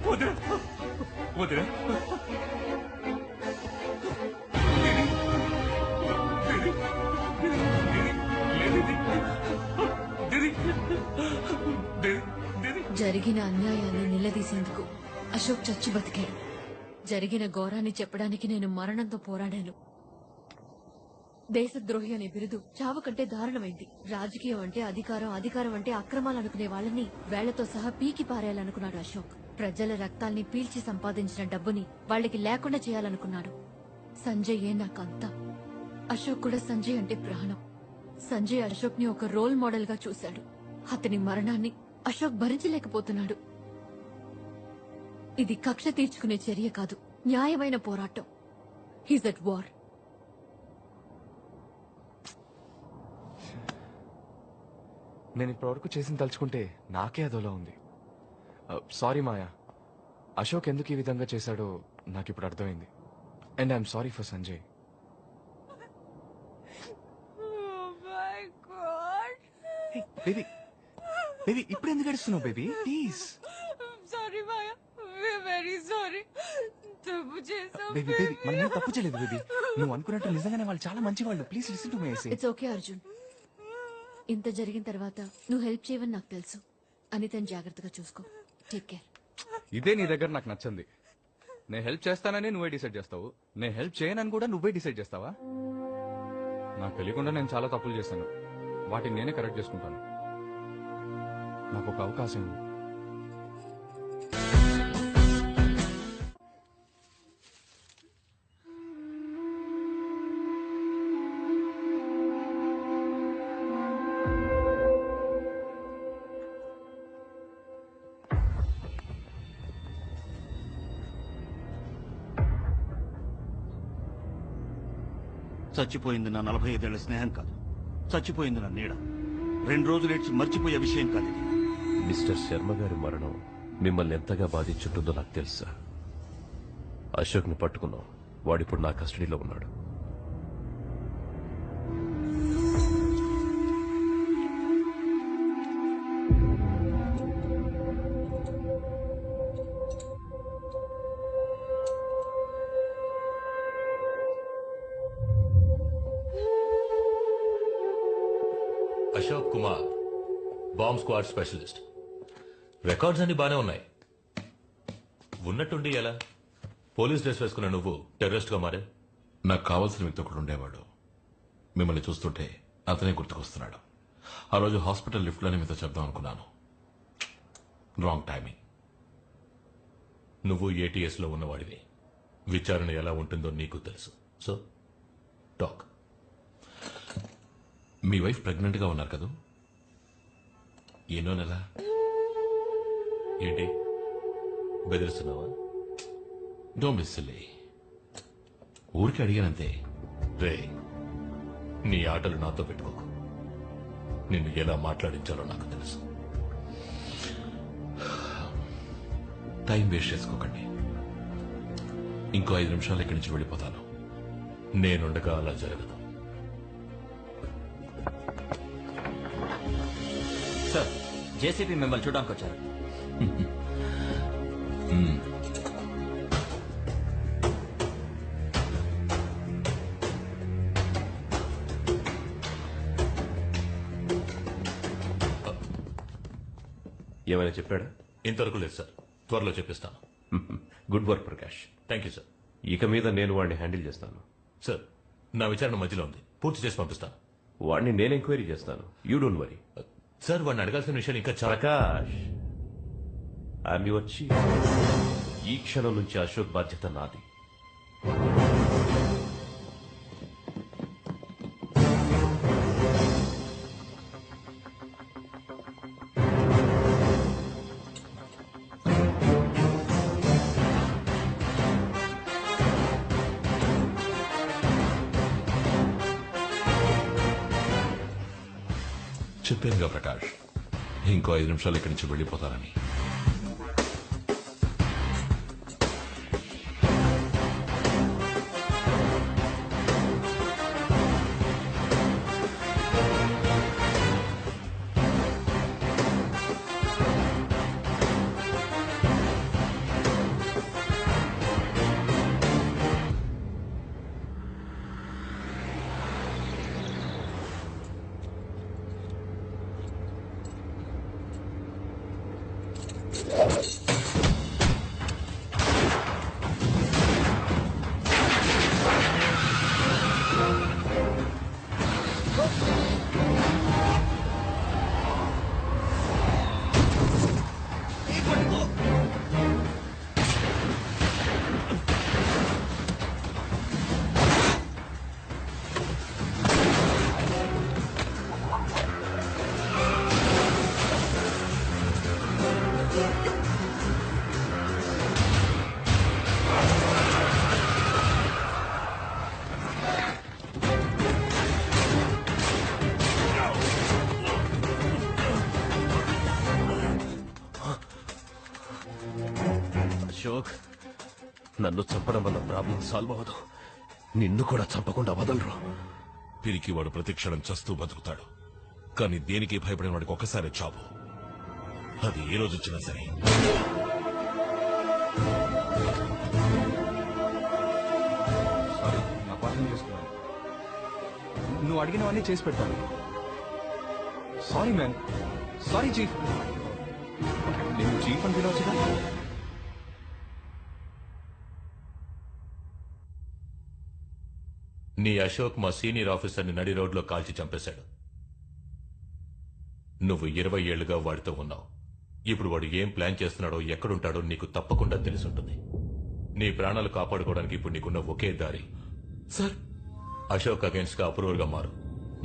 వదిన వదిన జరిగిన అన్యాయాన్ని నిలదీసేందుకు అశోక్ చచ్చి బతికాడు. జరిగిన ఘోరాన్ని చెప్పడానికి నేను మరణంతో పోరాడాను. దేశద్రోహి అనే బిరుదు చావు కంటే దారుణమైంది. రాజకీయం అంటే అధికారం, అధికారం అంటే అక్రమాలనుకునే వాళ్ళని వేళ్లతో సహా పీకి పారేయాలనుకున్నాడు అశోక్. ప్రజల రక్తాల్ని పీల్చి సంపాదించిన డబ్బుని వాళ్ళకి లేకుండా చేయాలనుకున్నాడు. సంజయ్ నాకంతా. అశోక్ కూడా సంజయ్ అంటే ప్రాణం. సంజయ్ అశోక్ ని ఒక రోల్ మోడల్ గా చూశాడు. అతని మరణాన్ని అశోక్ భరించలేకపోతున్నాడు. ఇది కక్ష తీర్చుకునే చర్య కాదు, న్యాయమైన పోరాటం. He's at war. నేను ఇప్పటివరకు చేసిన తలుచుకుంటే నాకే అదోలా ఉంది. సారీ మాయా, అశోక్ ఎందుకు ఈ విధంగా చేశాడో నాకు ఇప్పుడు అర్థమైంది. And I'm sorry for Sanjay. Baby baby ఇప్పుడు ఎందుకు గడుస్తున్నావు baby? Please. Sorry Maya, very sorry. తప్పు చేసాం బేబీ బేబీ మనం తప్పు చేయలేదు బేబీ. నువ్వు అనుకున్నట్టు నిజంగానే వాళ్ళు చాలా మంచి వాళ్ళు. Please listen to me. It's okay Arjun. ఇంత జరిగిన తర్వాత నువ్వు హెల్ప్ చేయవని నాకు తెలుసు. అనితని జాగ్రత్తగా చూసుకో. Take care. ఇదే నీ దగ్గర నాకు నచ్చింది. నేను హెల్ప్ చేస్తానని నువ్వే డిసైడ్ చేస్తావు, నేను హెల్ప్ చేయనని కూడా నువ్వే డిసైడ్ చేస్తావా? నాకు తెలియకుండా నేను చాలా తప్పులు చేశాను, వాటిని నేనే కరెక్ట్ చేసుకుంటాను. నాకు ఒక అవకాశం ఇవ్వు. చచ్చిపోయింది నా 45 ఏళ్ల స్నేహం కాదు, చచ్చిపోయింది నా నీడ. 2 రోజులు ఏడ్చి మర్చిపోయే విషయం కాదు ఇది. మిస్టర్ శర్మ గారి మరణం మిమ్మల్ని ఎంతగా బాధించుంటుందో నాకు తెలుసా. అశోక్ని పట్టుకున్నాం, వాడిప్పుడు నా కస్టడీలో ఉన్నాడు. Ashok Kumar, bomb squad specialist. Records అన్ని బానే ఉన్నాయి. ఉన్నట్టుండి ఎలా పోలీస్ డ్రెస్ వేసుకున్న నువ్వు టెర్రరిస్ట్ గా మారే? నాకు కావాల్సిన వ్యక్తి ఒకడు ఉండేవాడు. మిమ్మల్ని చూస్తుంటే అతనే గుర్తుకొస్తున్నాడు. ఆ రోజు హాస్పిటల్ లిఫ్ట్ లోనే మీతో చెప్దాం అనుకున్నాను. Wrong timing. నువ్వు ఏటీఎస్ లో ఉన్నవాడివి. విచారణ ఎలా ఉంటుందో నీకు తెలుసు. So talk. మీ వైఫ్ ప్రెగ్నెంట్ గా ఉన్నారు కదా? ఎన్నో నెల? ఏంటి బెదిరిస్తున్నావా? Don't be silly. ఊరికి అడిగానంతే. రే, నీ ఆటలు నాతో పెట్టుకోకు. నిన్ను ఎలా మాట్లాడించాలో నాకు తెలుసు. టైం వేస్ట్ చేసుకోకండి. ఇంకో 5 నిమిషాలు ఇక్కడి నుంచి వెళ్ళిపోతాను. నేనుండగా అలా జరగదు. సార్, జేసీబీ మిమ్మల్ని చూడడానికి వచ్చారు. ఏమైనా చెప్పాడా? ఇంతవరకు లేదు సార్. త్వరలో చెప్పిస్తాను. Good work Prakash. Thank you sir. ఇక మీద నేను వాడిని హ్యాండిల్ చేస్తాను. సార్, నా విచారణ మధ్యలో ఉంది, పూర్తి చేసి పంపిస్తాను. వాడిని నేను ఎంక్వైరీ చేస్తాను. You don't worry. సార్, వాడిని అడగాల్సిన విషయాలు ఇంకా చాలా. Prakash, I'm your chief. ఈ క్షణం నుంచి అశోక్ బాధ్యత నాది. చెప్పానుగా ప్రకాష్, ఇంకో 5 నిమిషాలు ఇక్కడి నుంచి వెళ్ళిపోతానని. అశోక్, నన్ను చంపడం వల్ల ప్రాబ్లం సాల్వ్ అవ్వదు. నిన్ను కూడా చంపకుండా వదలరు. పిరికి వాడు ప్రతి క్షణం చస్తూ బతుకుతాడు, కానీ దేనికి భయపడిన వాడికి ఒక్కసారి చావు. అది ఏ రోజు వచ్చినా సరే. సారీ, నా అపార్థం చేసుకున్నాను. నువ్వు అడిగినవన్నీ చేసి పెట్టాను. Sorry man, sorry chief. నేను చీఫ్ అని పిలవచ్చుగా? నీ అశోక్ మా సీనియర్ ఆఫీసర్ని నడి రోడ్లో కాల్చి చంపేశాడు. నువ్వు 20 ఏళ్లుగా వాడితో ఉన్నావు. ఇప్పుడు వాడు ఏం ప్లాన్ చేస్తున్నాడో, ఎక్కడుంటాడో నీకు తప్పకుండా తెలుసుంటుంది. నీ ప్రాణాలు కాపాడుకోవడానికి ఇప్పుడు నీకున్న ఒకే దారి, సార్, అశోక్ అగేన్స్ట్ గా అప్రూవర్ గా మారు.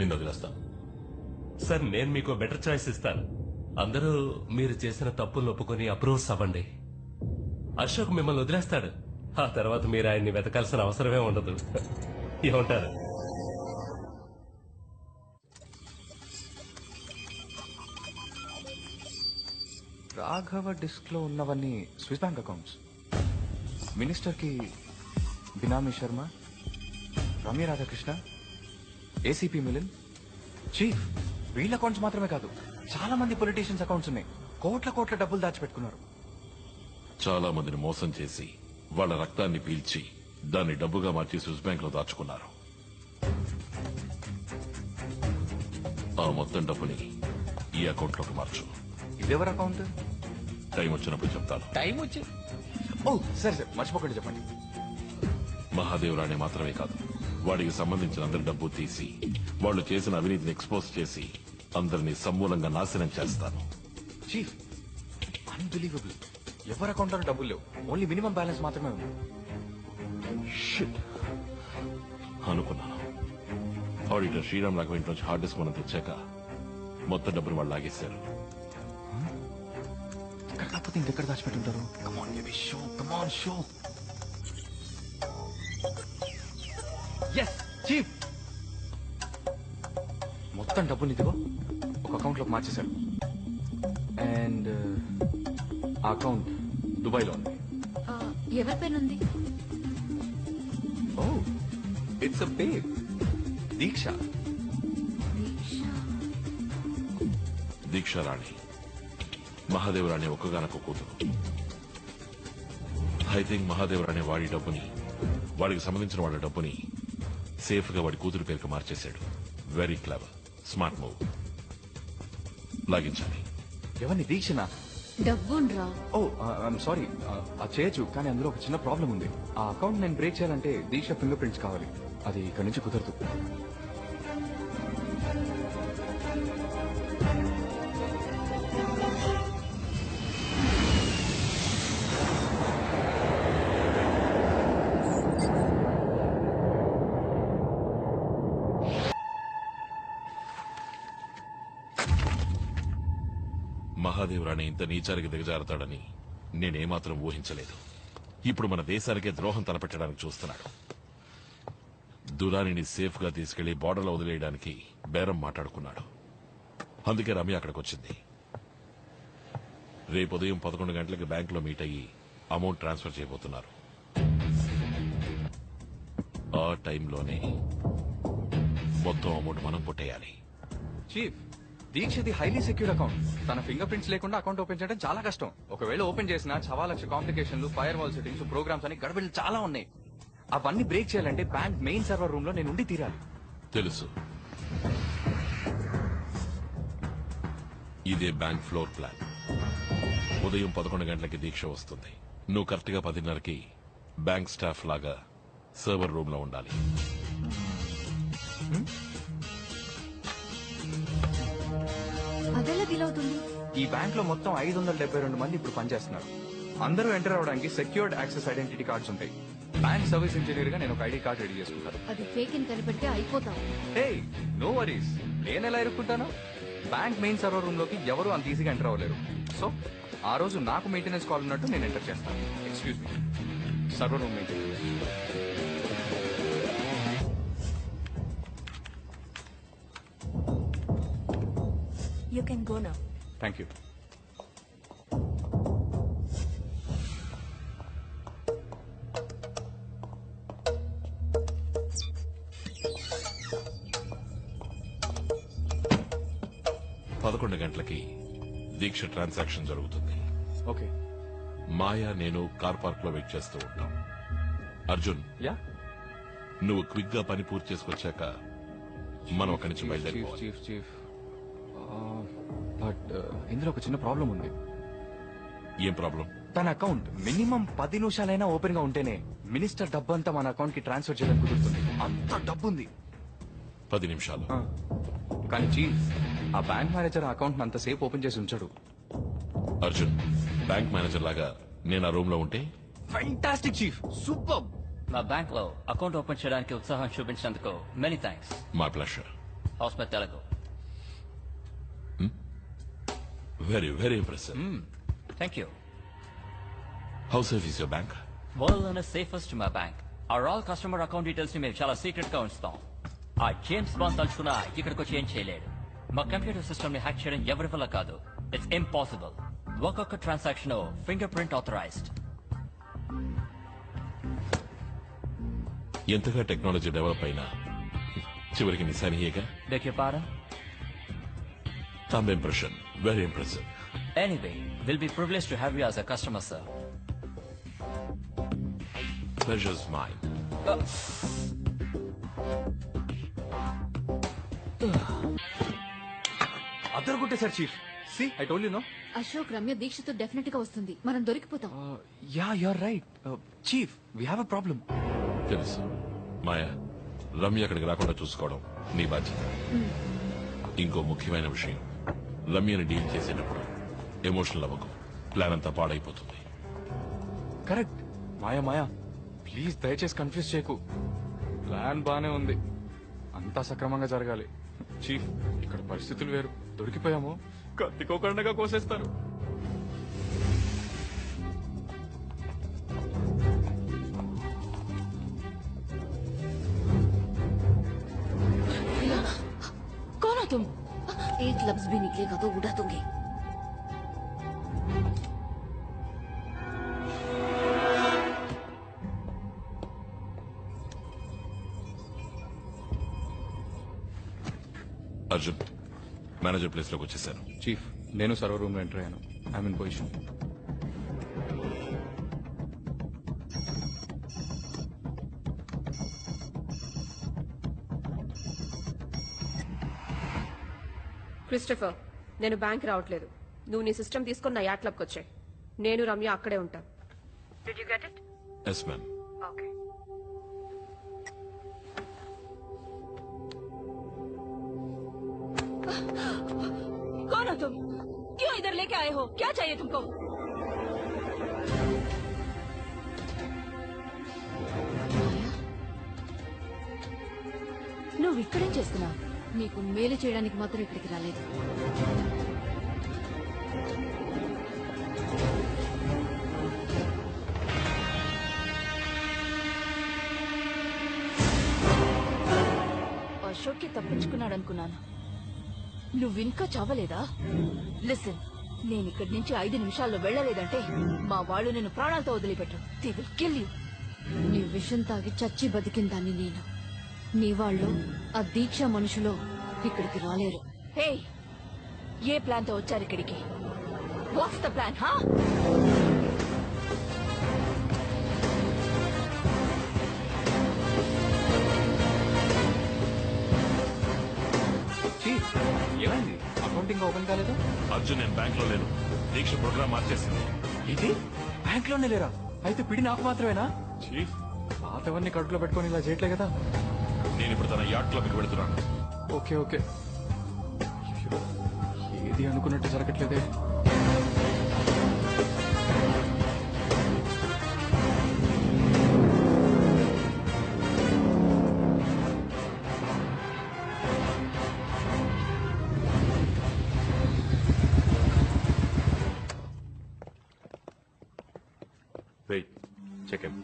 నిన్ను వదిలేస్తాను. సార్, నేను మీకు బెటర్ చాయిస్ ఇస్తాను. అందరూ మీరు చేసిన తప్పులు ఒప్పుకొని అప్రూవ్స్ అవ్వండి. అశోక్ మిమ్మల్ని వదిలేస్తాడు. ఆ తర్వాత మీరు ఆయన్ని వెతకాల్సిన అవసరమే ఉండదు. ఏమంటారు? రాఘవ డిస్క్ లో ఉన్నవన్నీ స్విస్ బ్యాంక్ అకౌంట్స్. మినిస్టర్ కి బినామీ శర్మ, రమ్య రాధాకృష్ణ, ఏసీపీ మిలిన్, చీఫ్. వీళ్ళ అకౌంట్స్ మాత్రమే కాదు, చాలా మంది పొలిటీషియన్స్ అకౌంట్స్ ఉన్నాయి. కోట్ల కోట్ల డబ్బులు దాచిపెట్టుకున్నారు. చాలా మందిని మోసం చేసి వాళ్ళ రక్తాన్ని పీల్చి దాన్ని డబ్బుగా మార్చి స్విస్ బ్యాంక్ లో దాచుకున్నారు. ఆ మొత్తం డబ్బుని ఈ అకౌంట్ లోకి మార్చు. ఇదెవరి అకౌంట్? టైం వచ్చినప్పుడు చెప్తాను. టైం వచ్చి ఓ సరే మర్చిపోకండి, చెప్పండి. మహాదేవరాణి మాత్రమే కాదు, వాడికి సంబంధించిన అందరి డబ్బు తీసి వాళ్ళు చేసిన అవినీతిని ఎక్స్పోజ్ చేసి అందరినీ సమూలంగా నాశనం చేస్తాను. Chief, unbelievable. ఎవరి అకౌంట్ లో డబ్బులు లేవు, ఓన్లీ మినిమం బ్యాలెన్స్ మాత్రమే ఉంది. Shit. అనుకున్నాను. ఆడిటర్ శ్రీరామ్ రాఘవ ఇంటి నుంచి హార్డ్ డిస్క్ మనం తెచ్చాక మొత్తం డబ్బులు వాళ్ళు లాగేశారు. ఇక్కడ కాకపోతే ఇంకెక్కడ దాచిపెట్టుంటారు? Come on baby, show, come on show. Yes chief, మొత్తం డబ్బులు ఇదిగో ఒక అకౌంట్ లోకి మార్చేశారు. అండ్ ఆ అకౌంట్ దుబాయ్ లో ఉంది. ఎవరి పేరుంది? ఓ, ఇట్స్ అ బేబ్, దీక్ష. దీక్షారాణి మహాదేవరాణి ఒక్కగానొక్క కూతురు. ఐ థింక్ మహాదేవరాణి వాడి డబ్బుని, వాడికి సంబంధించిన వాళ్ళ డబ్బుని సేఫ్ గా వాడి కూతురు పేరుకు మార్చేశాడు. Very clever, smart move. లాగించాలి. ఎవరిని? దీక్షనా? డబ్బుండ్రా. ఓ ఐఎమ్ సారీ, అది చేయొచ్చు, కానీ అందులో ఒక చిన్న ప్రాబ్లం ఉంది. ఆ అకౌంట్ నేను బ్రేక్ చేయాలంటే దీక్ష ఫింగర్ ప్రింట్స్ కావాలి. అది ఇక్కడి నుంచి కుదరదు. మహాదేవరాణి ఇంత నీచారికి దిగజారుతాడని నేనేమాత్రం ఊహించలేదు. ఇప్పుడు మన దేశానికే ద్రోహం తలపెట్టడానికి చూస్తున్నాడు. దురానిని సేఫ్ గా తీసుకెళ్లి బార్డర్లో వదిలేయడానికి బేరం మాట్లాడుకున్నాడు. అందుకే రమ్య అక్కడికి వచ్చింది. రేపు ఉదయం 11 గంటలకి బ్యాంకులో మీట్ అయ్యి అమౌంట్ ట్రాన్స్ఫర్ చేయబోతున్నారు. ఆ టైంలోనే మొత్తం అమౌంట్ మనం కొట్టేయాలి. చీఫ్, దీక్షది హైలీ సెక్యూర్ అకౌంట్. తన ఫింగర్ ప్రింట్స్ లేకుండా అకౌంట్ ఓపెన్ చేయడం చాలా కష్టం. ఒకవేళ ఓపెన్ చేసినా 1,00,000 కాంప్లికేషన్లు, ఫైర్ వాల్ సెట్టింగ్స్, ప్రోగ్రామ్స్ అని గడబిడలు చాలా ఉన్నాయి. అవన్నీ బ్రేక్ చేయాలంటే బ్యాంక్ మెయిన్ సర్వర్ రూమ్ లో నేను ఉండి తీరాలి. తెలుసు. ఇదే బ్యాంక్ ఫ్లోర్ ప్లాన్. ఉదయం 11 గంటలకి దీక్ష వస్తుంది. నువ్వు కరెక్ట్ గా 10:30కి బ్యాంక్ స్టాఫ్ లాగా సర్వర్ రూమ్ లో ఉండాలి. అదెలా వీలవుతుంది? ఈ బ్యాంక్ లో మొత్తం 572 మంది ఇప్పుడు పనిచేస్తున్నారు. అందరూ ఎంటర్ అవడానికి సెక్యూర్డ్ యాక్సెస్ ఐడెంటిటీ కార్డ్స్ ఉంటాయి. బ్యాంక్ సర్వీస్ ఇంజనీర్ గా నేను ఒక ఐడి కార్డ్ రెడీ చేసుకుంటాను. అది ఫేక్ అని కనిపెడితే అయిపోతాం. హే, నో వరీస్. నేను ఎలా ఇరుక్కుంటాను? బ్యాంక్ మెయిన్ సర్వర్ రూమ్ లోకి ఎవరు అంత ఈజీగా ఎంటర్ అవ్వలేరు. సో ఆ రోజు నాకు మెయింటెనెన్స్ కాల్ ఉన్నట్టు నేను ఎంటర్ చేస్తాను. Excuse me, server room maintenance. You can go now. Thank you. 11 గంటలకి దీక్ష ట్రాన్సాక్షన్ జరుగుతుంది. ఓకే. మాయా నేను కార్ పార్క్ లో వెయిట్ చేస్తూ ఉంటాం. అర్జున్, యా నువ్వు క్విక్ గా పని పూర్తి చేసుకొచ్చాక మనం అక్కడి నుంచి చీఫ్ బయలుదేరిపోవాలి. చీఫ్ చీఫ్ బట్ ఇందులో ఒక చిన్న ప్రాబ్లం ఉంది. ఏం ప్రాబ్లం? తన అకౌంట్ మినిమం 10 నిమిషాలైనా ఓపెన్ గా ఉంటేనే మినిస్టర్ డబ్బు అంతా మన అకౌంట్ కి ట్రాన్స్ఫర్ చేయడానికి కుదురుతుంది. అంత డబ్బు ఉంది. 10 నిమిషాలు. కానీ చీఫ్, ఆ బ్యాంక్ మేనేజర్ అకౌంట్ అంతసేపు ఓపెన్ చేసి ఉంచాడు. అర్జున్, బ్యాంక్ మేనేజర్ లాగా నేను ఆ రూమ్ లో ఉంటే ఫ్యాంటాస్టిక్ చీఫ్, సూపర్. మా బ్యాంక్ లో అకౌంట్ ఓపెన్ చేయడానికి ఉత్సాహం చూపించినందుకు మెనీ థ్యాంక్స్. మా pleasure. House my Telugu. Very very impressive. Thank you. How safe is your bank? World లోనే సేఫెస్ట్ మా bank. All customer account details ని మేము చాలా సీక్రెట్ గా ఉంచుతాం. ఆ జేమ్స్ బాండ్ తలుచుకున్నా ఇక్కడికి వచ్చి ఏం చేయలేడు. మా కంప్యూటర్ సిస్టమ్ ని హ్యాక్ చేయడం ఎవరి వల్ల కాదు. It's impossible. ఒక్కొక్క ట్రాన్సాక్షన్ ఫింగర్ ప్రింట్ ఆథరైజ్డ్. ఎంతగా టెక్నాలజీ డెవలప్ అయినా చివరికి నిశానియేగా. Beg your pardon? Thumb impression. Very impressive. Anyway, we'll be privileged to have you as a customer, sir. Pleasure's mine. అద్దరు కొట్టేశారు chief. See I told you no. Ashok Ramya దీక్షతో definite గా వస్తుంది. మనం దొరికిపోతాం. Yeah you are right chief, we have a problem. తెలుసు. మాయా, రమ్య అక్కడికి రాకుండా చూసుకోవడం నీ బాధ్యత. ఇంకో ముఖ్యమైన విషయం, రమ్యని డీల్ చేసేటప్పుడు ఎమోషనల్ అవ్వకు. ప్లాన్ అంతా పాడైపోతుంది. కరెక్ట్. మాయా మాయా, ప్లీజ్ దయచేసి కన్ఫ్యూజ్ చేయకు. ప్లాన్ బానే ఉంది, అంతా సక్రమంగా జరగాలి. చీఫ్, ఇక్కడ పరిస్థితులు వేరు. దొరికిపోయాము, కత్తికోకుండా కోసేస్తారు. कौन हो तुम? एक लफ्ज भी निकलेगा तो उड़ा दूंगी. అర్జున్, మేనేజర్ ప్లేస్ లోకి వచ్చేసాను. చీఫ్, నేను సర్వర్ రూమ్ లో ఎంటర్ అయ్యాను. I'm in position. క్రిస్టఫర్, నేను బ్యాంక్ రావట్లేదు. నువ్వు నీ సిస్టమ్ తీసుకుని నా యాట్ క్లబ్కి వచ్చాయి. నేను రమ్య అక్కడే ఉంటాం. Did you get it? Yes ma'am. Okay. कौन हो तुम? क्यों इधर लेके आए हो? क्या चाहिए तुमको? నువ్వు ఇక్కడేం చేస్తున్నావు? నీకు మేలు చేయడానికి మాత్రం ఇక్కడికి రాలేదు. అశోక్ కి తప్పించుకున్నాడు అనుకున్నాను. నువ్వింకా చావలేదా? లిసన్, నేను ఇక్కడి నుంచి 5 నిమిషాల్లో వెళ్ళలేదంటే మా వాళ్ళు నేను ప్రాణాలతో వదిలిపెట్టు. They will kill you. నీ విషం తాగి చచ్చి బతికిందాన్ని నేను. నీ వాళ్ళు, ఆ దీక్ష మనుషులు ఇక్కడికి రాలేరు. హే, ఏ ప్లాన్ తో వచ్చారు ఇక్కడికి? What's the plan? హా? చీఫ్, ఏమైంది? అకౌంటింగ్ ఓపెన్ కాలేదు. అర్జున్, నేను బ్యాంక్ లో లేను. దీక్ష ప్రోగ్రామ్ మార్చేసింది. ఇది బ్యాంక్ లోనే లేరా? అయితే పిడి నాకు మాత్రమేనా? చీఫ్, పాతవన్నీ కడుపులో పెట్టుకొని ఇలా చేయట్లే కదా. నేను ఇప్పుడు తన యాట్ క్లబ్కి వెళుతున్నాను. Okay okay. అయ్యో, ఏది అనుకున్నట్టు జరగట్లేదే. Wait, check him.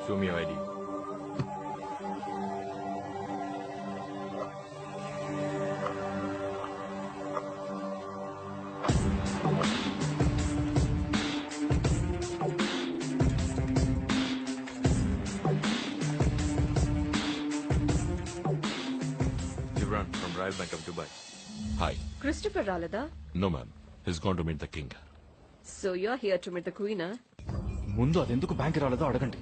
Show me your ID. Gibran, Imran from Royal Bank of Dubai. Hi. Christopher రాలేదా? No, ma'am. He's gone to meet the king. So you're here to meet the queen, huh? ముందు అదెందుకు bank రాలేదో అడగండి.